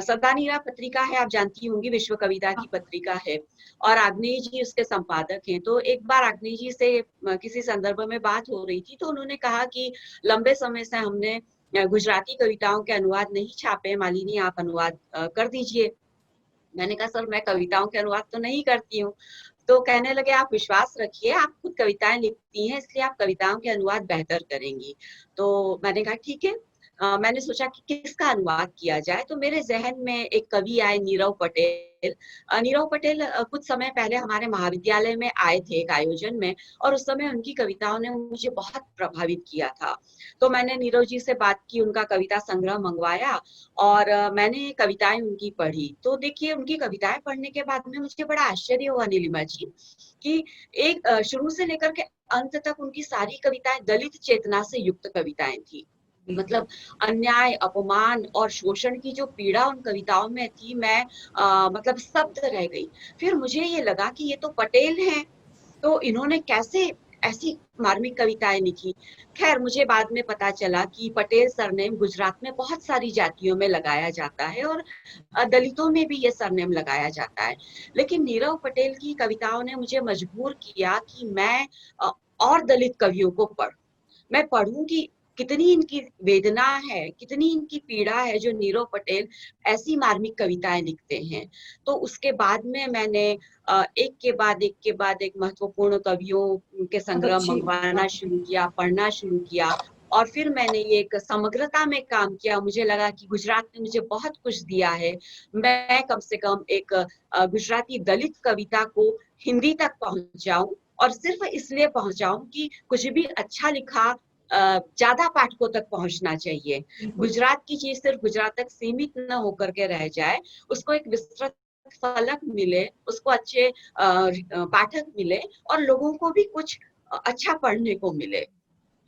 सदानीरा पत्रिका है, आप जानती होंगी, विश्व कविता की पत्रिका है, और आग्नेय जी उसके संपादक हैं। तो एक बार आग्नेय जी से किसी संदर्भ में बात हो रही थी, तो उन्होंने कहा कि लंबे समय से हमने गुजराती कविताओं के अनुवाद नहीं छापे, मालिनी आप अनुवाद कर दीजिए। मैंने कहा सर मैं कविताओं के अनुवाद तो नहीं करती हूँ। तो कहने लगे आप विश्वास रखिए, आप खुद कविताएं लिखती हैं, इसलिए आप कविताओं के अनुवाद बेहतर करेंगी। तो मैंने कहा ठीक है। मैंने सोचा कि किसका अनुवाद किया जाए, तो मेरे जहन में एक कवि आए, नीरव पटेल। नीरव पटेल कुछ समय पहले हमारे महाविद्यालय में आए थे एक आयोजन में, और उस समय उनकी कविताओं ने मुझे बहुत प्रभावित किया था। तो मैंने नीरव जी से बात की, उनका कविता संग्रह मंगवाया और मैंने कविताएं उनकी पढ़ी। तो देखिए उनकी कविताएं पढ़ने के बाद में मुझे बड़ा आश्चर्य हुआ नीलिमा जी, कि एक शुरू से लेकर के अंत तक उनकी सारी कविताएं दलित चेतना से युक्त कविताएं थी। मतलब अन्याय, अपमान और शोषण की जो पीड़ा उन कविताओं में थी, मैं मतलब स्तब्ध रह गई। फिर मुझे ये लगा कि ये तो पटेल हैं, तो इन्होंने कैसे ऐसी मार्मिक कविताएं लिखी। खैर मुझे बाद में पता चला कि पटेल सरनेम गुजरात में बहुत सारी जातियों में लगाया जाता है और दलितों में भी ये सरनेम लगाया जाता है। लेकिन नीरव पटेल की कविताओं ने मुझे मजबूर किया कि मैं और दलित कवियों को मैं पढ़ूं कि कितनी इनकी वेदना है, कितनी इनकी पीड़ा है, जो नीरव पटेल ऐसी मार्मिक कविताएं लिखते हैं। तो उसके बाद में मैंने एक के बाद एक महत्वपूर्ण कवियों के बहुत संग्रह अच्छी मंगवाना बात है। शुरू किया, पढ़ना शुरू किया, और फिर मैंने ये एक समग्रता में काम किया। मुझे लगा कि गुजरात ने मुझे बहुत कुछ दिया है, मैं कम से कम एक गुजराती दलित कविता को हिंदी तक पहुंचाऊं, और सिर्फ इसलिए पहुंचाऊं कि कुछ भी अच्छा लिखा ज्यादा पाठकों तक पहुंचना चाहिए। गुजरात की चीज सिर्फ गुजरात तक सीमित न होकर के रह जाए, उसको एक विस्तृत फलक मिले, उसको अच्छे पाठक मिले, और लोगों को भी कुछ अच्छा पढ़ने को मिले।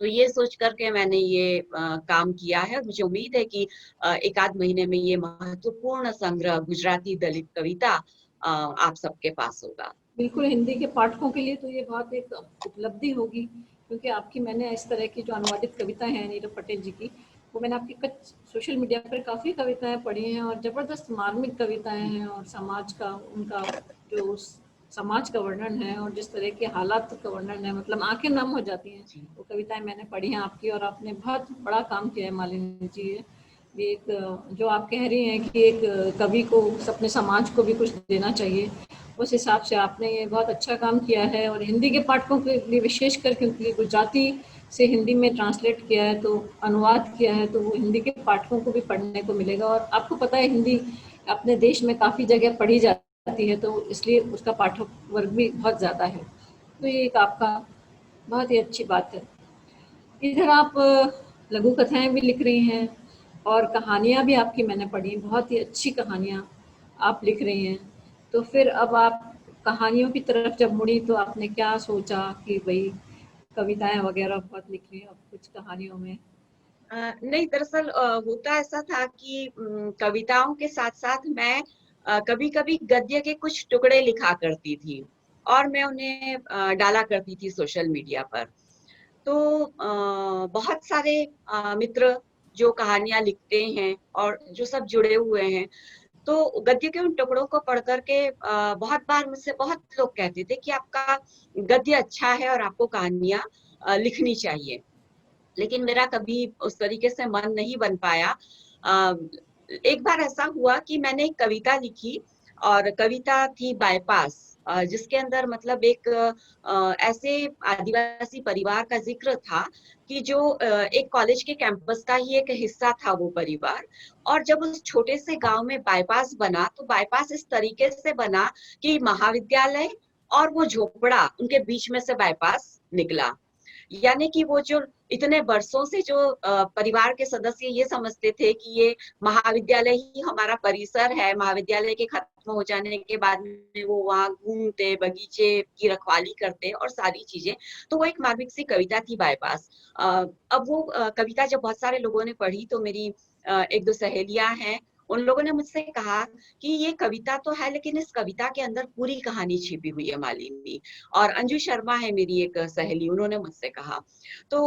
तो ये सोच करके मैंने ये काम किया है, और मुझे उम्मीद है कि एक आध महीने में ये महत्वपूर्ण संग्रह गुजराती दलित कविता आप सबके पास होगा। बिल्कुल, हिंदी के पाठकों के लिए तो ये बहुत एक उपलब्धि होगी, क्योंकि आपकी मैंने इस तरह की जो अनुवादित कविताएं हैं नीरव पटेल जी की, वो मैंने आपकी कुछ सोशल मीडिया पर काफ़ी कविताएं पढ़ी हैं, और ज़बरदस्त मार्मिक कविताएं हैं, और समाज का उनका जो समाज का वर्णन है और जिस तरह के हालात का वर्णन है, मतलब आंखें नम हो जाती हैं। वो कविताएं मैंने पढ़ी हैं आपकी, और आपने बहुत बड़ा काम किया है मालिनी जी। ये एक जो आप कह रही हैं कि एक कवि को अपने समाज को भी कुछ देना चाहिए, उस हिसाब से आपने ये बहुत अच्छा काम किया है। और हिंदी के पाठकों के लिए विशेष कर, क्योंकि गुजराती से हिंदी में ट्रांसलेट किया है, तो अनुवाद किया है, तो वो हिंदी के पाठकों को भी पढ़ने को मिलेगा। और आपको पता है हिंदी अपने देश में काफ़ी जगह पढ़ी जाती है, तो इसलिए उसका पाठक वर्ग भी बहुत ज़्यादा है। तो ये एक आपका बहुत ही अच्छी बात है। इधर आप लघु कथाएं भी लिख रही हैं और कहानियाँ भी आपकी मैंने पढ़ी, बहुत ही अच्छी कहानियाँ आप लिख रही हैं। तो फिर अब आप कहानियों की तरफ जब मुड़ी तो आपने क्या सोचा कि भाई कविताएं वगैरह बहुत लिख रही हैं अब कुछ कहानियों में? नहीं, दरअसल होता ऐसा था कि कविताओं के साथ साथ मैं कभी कभी गद्य के कुछ टुकड़े लिखा करती थी और मैं उन्हें डाला करती थी सोशल मीडिया पर। तो बहुत सारे मित्र जो कहानियां लिखते हैं और जो सब जुड़े हुए हैं, तो गद्य के उन टुकड़ों को पढ़ करके बहुत बार मुझसे बहुत लोग कहते थे कि आपका गद्य अच्छा है और आपको कहानियां लिखनी चाहिए। लेकिन मेरा कभी उस तरीके से मन नहीं बन पाया। अ, एक बार ऐसा हुआ कि मैंने एक कविता लिखी और कविता थी बाईपास, जिसके अंदर मतलब एक ऐसे आदिवासी परिवार का जिक्र था कि जो एक कॉलेज के कैंपस का ही एक हिस्सा था वो परिवार। और जब उस छोटे से गांव में बाईपास बना तो बाईपास इस तरीके से बना कि महाविद्यालय और वो झोपड़ा उनके बीच में से बाईपास निकला। यानी कि वो जो इतने वर्षों से जो परिवार के सदस्य ये समझते थे कि ये महाविद्यालय ही हमारा परिसर है, महाविद्यालय के खत्म हो जाने के बाद में वो वहाँ घूमते, बगीचे की रखवाली करते और सारी चीजें। तो वो एक मार्मिक सी कविता थी बाईपास। अब वो कविता जब बहुत सारे लोगों ने पढ़ी तो मेरी एक दो सहेलियां हैं, उन लोगों ने मुझसे कहा कि ये कविता तो है लेकिन इस कविता के अंदर पूरी कहानी छिपी हुई है मालिनी। और अंजू शर्मा है मेरी एक सहेली, उन्होंने मुझसे कहा। तो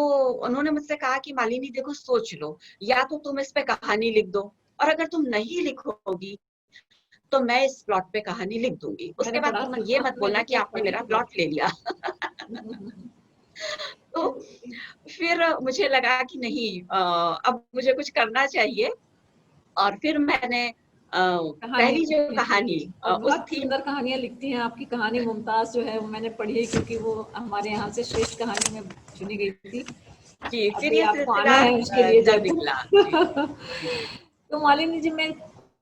उन्होंने मुझसे कहा कि मालिनी देखो सोच लो, या तो तुम इस पे कहानी लिख दो और अगर तुम नहीं लिखोगी तो मैं इस प्लॉट पे कहानी लिख दूंगी, मैंने उसके बाद पढ़ा तुम था ये मत बोलना मैंने कि तो आपने पढ़ी मेरा थी प्लॉट ले लिया। तो फिर मुझे लगा कि नहीं, अब मुझे कुछ करना चाहिए। और फिर मैंने कहानी पहली जो लिखी कहानी और उस बहुत थीम। सुंदर कहानियां लिखती हैं। आपकी कहानी मुमताज जो है वो मैंने पढ़ी है, क्योंकि वो हमारे यहाँ से श्रेष्ठ कहानी में चुनी गई थी। जी, फिर अभी ये आपको आना सिलसिला है उसके लिए जब निकला। जी जयपुर। जी तो मालिनी जी, मेरे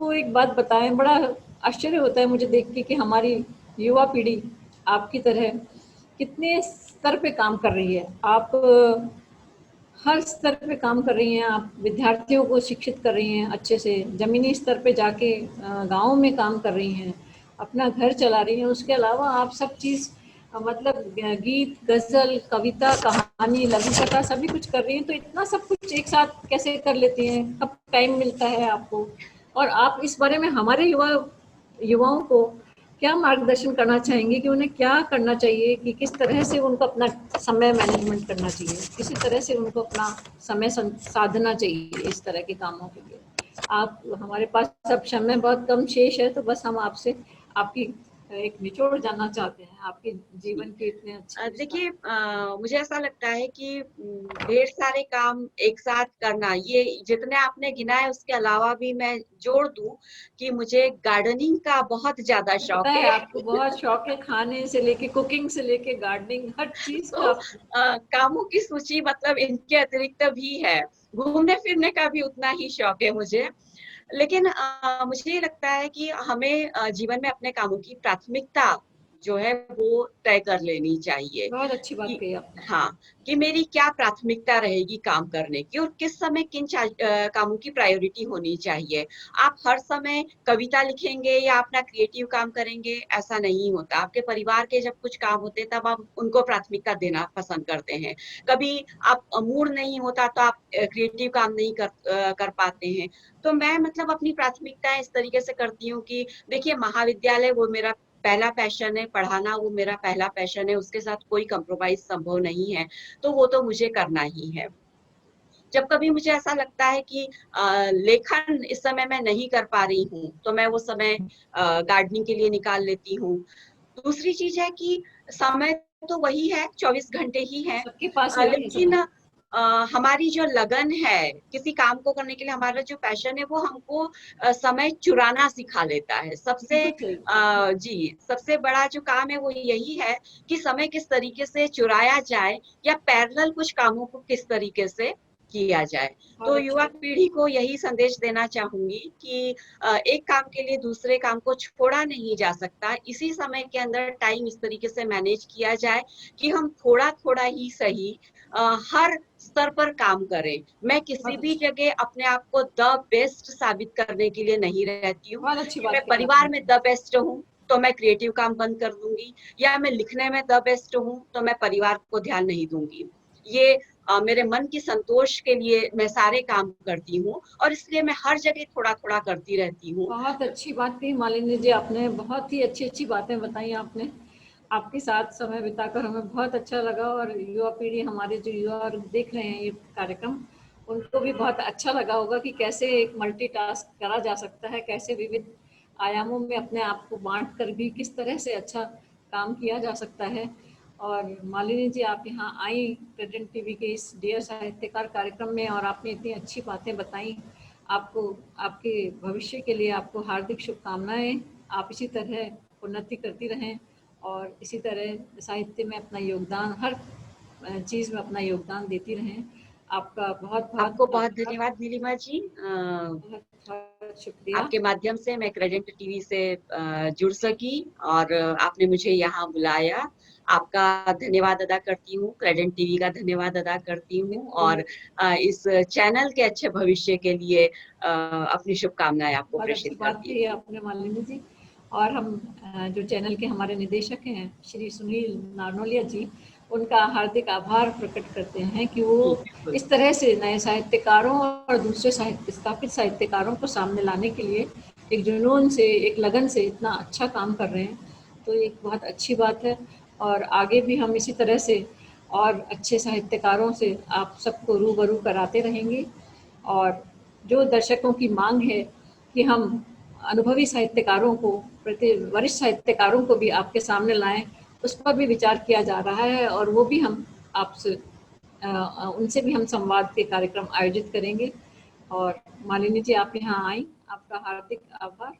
को एक बात बताएं, बड़ा आश्चर्य होता है मुझे देख के कि हमारी युवा पीढ़ी आपकी तरह कितने स्तर पे काम कर रही है। आप हर स्तर पे काम कर रही हैं। आप विद्यार्थियों को शिक्षित कर रही हैं अच्छे से, ज़मीनी स्तर पे जाके गाँव में काम कर रही हैं, अपना घर चला रही हैं। उसके अलावा आप सब चीज़ मतलब गीत, गज़ल, कविता, कहानी, लघु कथा सभी कुछ कर रही हैं। तो इतना सब कुछ एक साथ कैसे कर लेती हैं? कब टाइम मिलता है आपको? और आप इस बारे में हमारे युवाओं को क्या मार्गदर्शन करना चाहेंगे कि उन्हें क्या करना चाहिए, कि किस तरह से उनको अपना समय मैनेजमेंट करना चाहिए, किसी तरह से उनको अपना समय साधना चाहिए इस तरह के कामों के लिए? आप, हमारे पास अब समय बहुत कम शेष है, तो बस हम आपसे आपकी एक निचोड़ जानना चाहते हैं आपके जी। जीवन के इतने अच्छे देखिए, मुझे ऐसा लगता है कि ढेर सारे काम एक साथ करना, ये जितने आपने गिना है उसके अलावा भी मैं जोड़ दूं कि मुझे गार्डनिंग का बहुत ज्यादा पता शौक है है। आपको बहुत शौक है, खाने से लेके कुकिंग से लेके गार्डनिंग हर चीज तो का आप। कामों की सूची मतलब इनके अतिरिक्त भी है। घूमने फिरने का भी उतना ही शौक है मुझे। लेकिन मुझे ये लगता है कि हमें जीवन में अपने कामों की प्राथमिकता जो है वो तय कर लेनी चाहिए बहुत अच्छी बात कि कही आपने। हाँ, कि मेरी क्या प्राथमिकता रहेगी काम करने की और किस समय कामों की प्रायोरिटी होनी चाहिए। आप हर समय कविता लिखेंगे या अपना क्रिएटिव काम करेंगे, ऐसा नहीं होता। आपके परिवार के जब कुछ काम होते हैं तब आप उनको प्राथमिकता देना पसंद करते हैं। कभी आप मूड नहीं होता तो आप क्रिएटिव काम नहीं कर पाते हैं। तो मैं मतलब अपनी प्राथमिकताएँ इस तरीके से करती हूँ कि देखिए, महाविद्यालय वो मेरा पहला पैशन है, पढ़ाना वो मेरा पहला पैशन है, उसके साथ कोई कॉम्प्रोमाइज़ संभव नहीं है, तो वो तो मुझे करना ही है। जब कभी मुझे ऐसा लगता है कि लेखन इस समय मैं नहीं कर पा रही हूँ, तो मैं वो समय गार्डनिंग के लिए निकाल लेती हूँ। दूसरी चीज़ है कि समय तो वही है, 24 घंटे ही है, सबके पास वही है लेकिन समय। हमारी जो लगन है किसी काम को करने के लिए, हमारा जो पैशन है वो हमको समय चुराना सिखा लेता है। बिल्कुल सही। जी, सबसे बड़ा जो काम है वो यही है कि समय किस तरीके से चुराया जाए या पैरेलल कुछ कामों को किस तरीके से किया जाए। बहुत तो अच्छी युवा बात। पीढ़ी को यही संदेश देना चाहूंगी कि एक काम के लिए दूसरे काम को छोड़ा नहीं जा सकता। इसी समय के अंदर टाइम इस तरीके से मैनेज किया जाए कि हम थोड़ा थोड़ा ही सही हर स्तर पर काम करें। मैं किसी बहुत भी अच्छी जगह अपने आप को द बेस्ट साबित करने के लिए नहीं रहती हूँ बहुत अच्छी कि मैं बात कही परिवार आपने। में द बेस्ट हूँ तो मैं क्रिएटिव काम बंद कर दूंगी, या मैं लिखने में द बेस्ट हूँ तो मैं परिवार को ध्यान नहीं दूंगी। ये मेरे मन की संतोष के लिए मैं सारे काम करती हूँ और इसलिए मैं हर जगह थोड़ा थोड़ा करती रहती हूँ। बहुत अच्छी बात कही मालिनी जी आपने, बहुत ही अच्छी अच्छी बातें बताई आपने। आपके साथ समय बिताकर हमें बहुत अच्छा लगा, और युवा पीढ़ी, हमारे जो युवा देख रहे हैं ये कार्यक्रम, उनको भी बहुत अच्छा लगा होगा कि कैसे एक मल्टीटास्क करा जा सकता है, कैसे विविध आयामों में अपने आप को बांट कर भी किस तरह से अच्छा काम किया जा सकता है। और मालिनी जी आप यहाँ आई प्रेजेंट टीवी के इस डियर साहित्यकार कार्यक्रम में, और आपने इतनी अच्छी बातें बताई। आपको, आपके भविष्य के लिए आपको हार्दिक शुभकामनाएं। आप इसी तरह उन्नति करती रहें और इसी तरह साहित्य में अपना योगदान, हर चीज़ में अपना योगदान देती रहें। आपका बहुत बहुत आपको बहुत आभार। धन्यवाद नीलिमा जी। बहुत बहुत शुक्रिया। आपके माध्यम से मैं क्रेडेंट टीवी से जुड़ सकी और आपने मुझे यहाँ बुलाया। आपका धन्यवाद अदा करती हूँ, क्रेडेंट टीवी का धन्यवाद अदा करती हूँ और इस चैनल के अच्छे भविष्य के लिए अपनी शुभकामनाएं आपको बहुत अच्छी प्रेषित बात करती कही हूँ। आपने मालिनी जी। और हम जो चैनल के हमारे निदेशक हैं श्री सुनील नारनोलिया जी, उनका हार्दिक आभार प्रकट करते हैं कि वो जी बिल्कुल। इस तरह से नए साहित्यकारों और दूसरे साहित्य स्थापित साहित्यकारों को सामने लाने के लिए एक जुनून से, एक लगन से इतना अच्छा काम कर रहे हैं। तो एक बहुत अच्छी बात है, और आगे भी हम इसी तरह से और अच्छे साहित्यकारों से आप सबको रूबरू कराते रहेंगे। और जो दर्शकों की मांग है कि हम अनुभवी साहित्यकारों को, प्रति वरिष्ठ साहित्यकारों को भी आपके सामने लाएं, उस पर भी विचार किया जा रहा है, और वो भी हम आपसे उनसे भी हम संवाद के कार्यक्रम आयोजित करेंगे। और मालिनी जी आप यहाँ आई, आपका हार्दिक आभार।